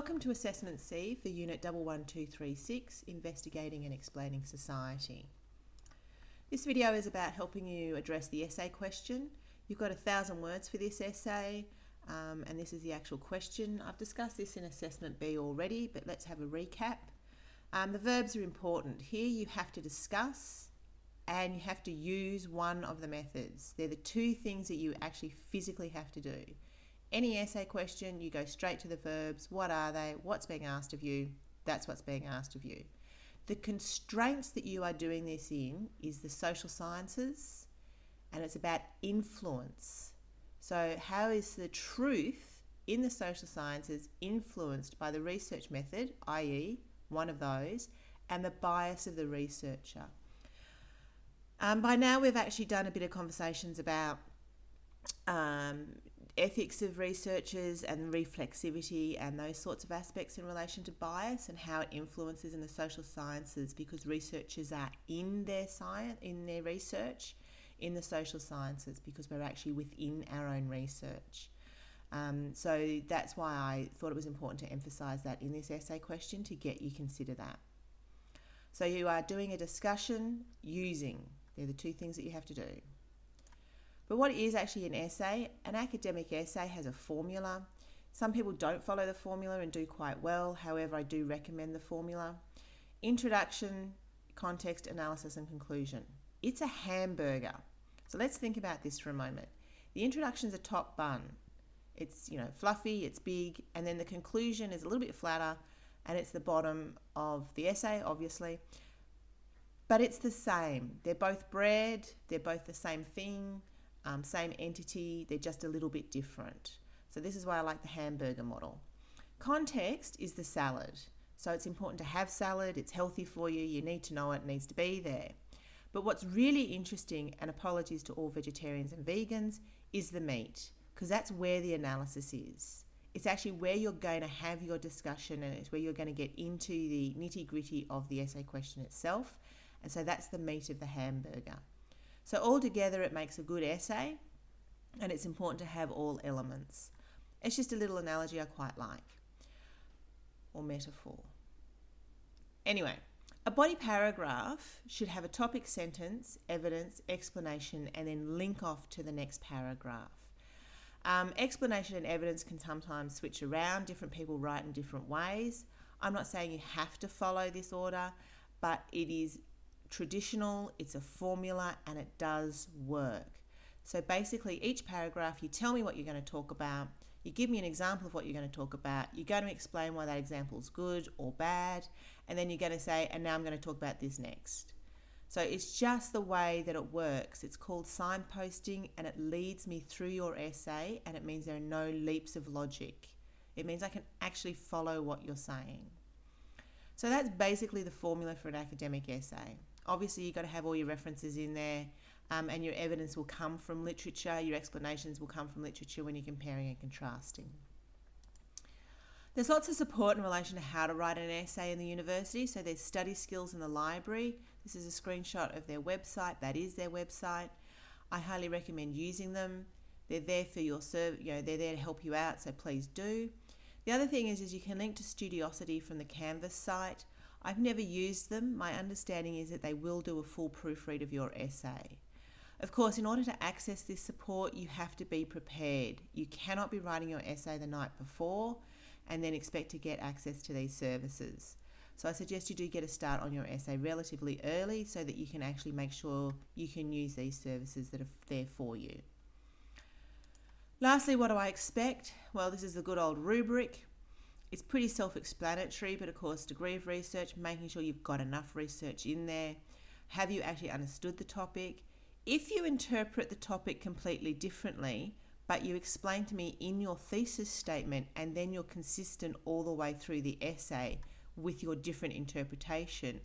Welcome to Assessment C for Unit 11236, Investigating and Explaining Society. This video is about helping you address the essay question. You've got 1,000 words for this essay, and this is the actual question. I've discussed this in Assessment B already, but let's have a recap. The verbs are important. Here you have to discuss and you have to use one of the methods. They're the two things that you actually physically have to do. Any essay question, you go straight to the verbs. What are they? What's being asked of you? That's what's being asked of you. The constraints that you are doing this in is the social sciences, and it's about influence. So how is the truth in the social sciences influenced by the research method, i.e. one of those, and the bias of the researcher? By now we've actually done a bit of conversations about ethics of researchers and reflexivity and those sorts of aspects in relation to bias and how it influences in the social sciences, because researchers are in their research in the social sciences because we're actually within our own research. So that's why I thought it was important to emphasise that in this essay question to get you consider that. So you are doing a discussion using. They're the two things that you have to do. But what is actually an essay? An academic essay has a formula. Some people don't follow the formula and do quite well. However, I do recommend the formula. Introduction, context, analysis, and conclusion. It's a hamburger. So let's think about this for a moment. The introduction is a top bun. It's, fluffy, it's big, and then the conclusion is a little bit flatter, and it's the bottom of the essay, obviously. But it's the same. They're both bread. They're both the same thing. Same entity, they're just a little bit different. So this is why I like the hamburger model. Context is the salad. So it's important to have salad, it's healthy for you, you need to know it needs to be there. But what's really interesting, and apologies to all vegetarians and vegans, is the meat, because that's where the analysis is. It's actually where you're going to have your discussion, and it's where you're going to get into the nitty-gritty of the essay question itself. And so that's the meat of the hamburger. So altogether it makes a good essay, and it's important to have all elements. It's just a little analogy I quite like, or metaphor. Anyway, a body paragraph should have a topic sentence, evidence, explanation, and then link off to the next paragraph. Explanation and evidence can sometimes switch around. Different people write in different ways. I'm not saying you have to follow this order, but it is traditional, it's a formula, and it does work. So basically each paragraph, you tell me what you're going to talk about, you give me an example of what you're going to talk about, you're going to explain why that example is good or bad, and then you're going to say, and now I'm going to talk about this next. So it's just the way that it works. It's called signposting, and it leads me through your essay, and it means there are no leaps of logic. It means I can actually follow what you're saying. So that's basically the formula for an academic essay. Obviously, you've got to have all your references in there, and your evidence will come from literature. Your explanations will come from literature when you're comparing and contrasting. There's lots of support in relation to how to write an essay in the university. So there's study skills in the library. This is a screenshot of their website. That is their website. I highly recommend using them. They're there for your they're there to help you out, so please do. The other thing is you can link to Studiosity from the Canvas site. I've never used them. My understanding is that they will do a full proofread of your essay. Of course, in order to access this support, you have to be prepared. You cannot be writing your essay the night before and then expect to get access to these services. So I suggest you do get a start on your essay relatively early so that you can actually make sure you can use these services that are there for you. Lastly, what do I expect? Well, this is the good old rubric. It's pretty self-explanatory, but of course, degree of research, making sure you've got enough research in there. Have you actually understood the topic? If you interpret the topic completely differently, but you explain to me in your thesis statement and then you're consistent all the way through the essay with your different interpretation,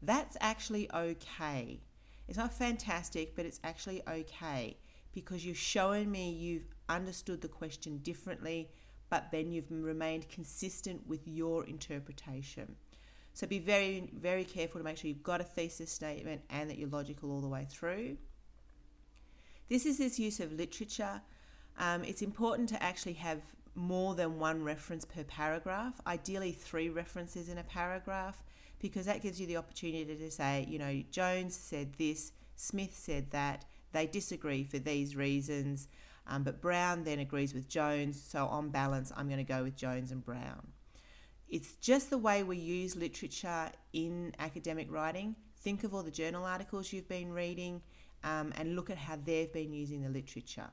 that's actually okay. It's not fantastic, but it's actually okay because you've shown me you've understood the question differently, but then you've remained consistent with your interpretation. So be very, very careful to make sure you've got a thesis statement and that you're logical all the way through. This is this use of literature. It's important to actually have more than one reference per paragraph, ideally 3 references in a paragraph, because that gives you the opportunity to say, you know, Jones said this, Smith said that, they disagree for these reasons, but Brown then agrees with Jones, so on balance, I'm going to go with Jones and Brown. It's just the way we use literature in academic writing. Think of all the journal articles you've been reading, and look at how they've been using the literature.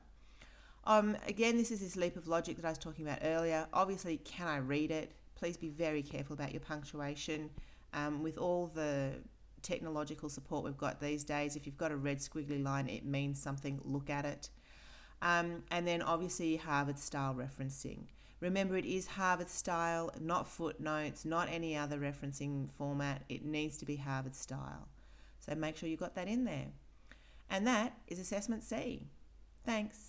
Again, this is this leap of logic that I was talking about earlier. Obviously, can I read it? Please be very careful about your punctuation. With all the technological support we've got these days, if you've got a red squiggly line, it means something. Look at it. And then obviously Harvard style referencing. Remember, it is Harvard style, not footnotes, not any other referencing format. It needs to be Harvard style. So make sure you've got that in there. And that is Assessment C. Thanks.